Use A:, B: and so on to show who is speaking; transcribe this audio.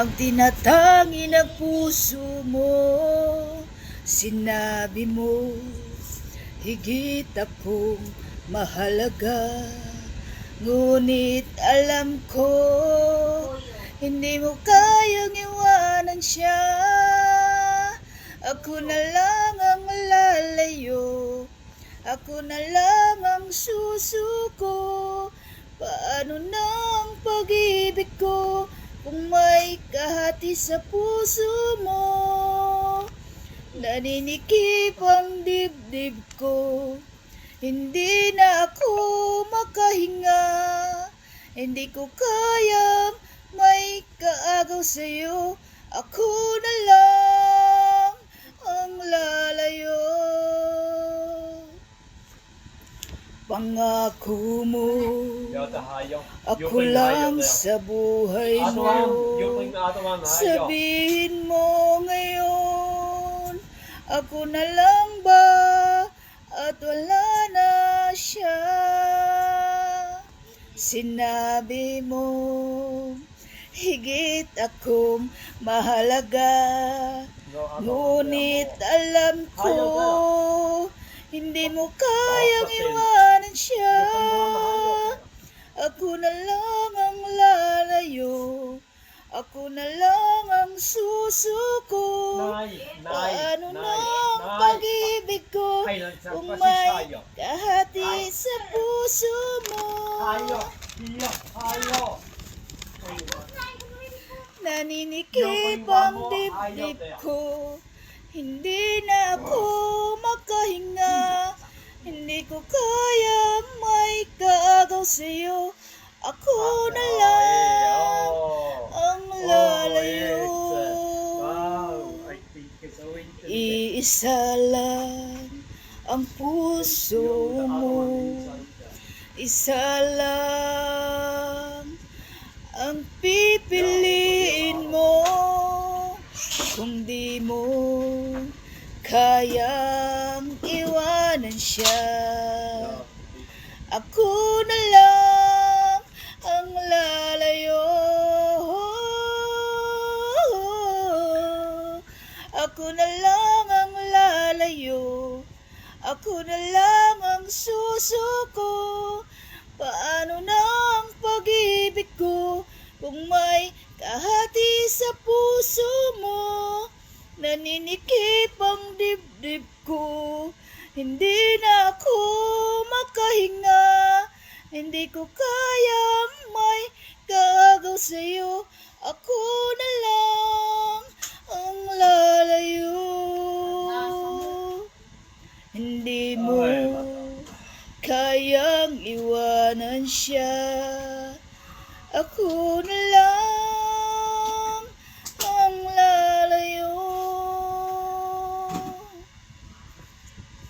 A: ang tinatangi ng puso mo. Sinabi mo, higit akong mahalaga. Ngunit alam ko, hindi mo kayang iwanan siya. Ako na lang ang lalayo, ako na lang ang susuko. Paano na ang pag-ibig ko kung may kahati sa puso mo? Naninikip ang dibdib ko, hindi na ako makahinga. Hindi ko kayang may kaagaw sa'yo, ako na lang ang lalayo. Pangako mo, ako lang sa buhay mo. Sabihin mo ngayon, ako na lang ba at wala na siya? Sinabi mo, higit akong mahalaga. Ngunit alam ko, hindi mo kayang iwanan siya. Ako na lang ang lalayo, ako na lang ang susuko. Paano na ang pag-ibig ko kung may kahati sa puso mo? Naninikip ang dibdib ko, hindi na ako makahinga. Hindi ko kayang may kaagaw sa'yo, ako na lang ang lalayo. Iisa lang ang puso mo, isa lang ang pipiliin mo. Kung di mo kayang iwanan siya, ako na lang ang lalayo. Ako na lang ang lalayo, ako na lang ang susuko. Paano na ang pag-ibig ko kung may kahati sa puso mo? Naninikip ang dibdib ko, hindi na ako makahinga. Hindi ko kayang may kaagaw sa'yo, ako na lang ang lalayo. Hindi mo kayang iwanan siya, ako na lang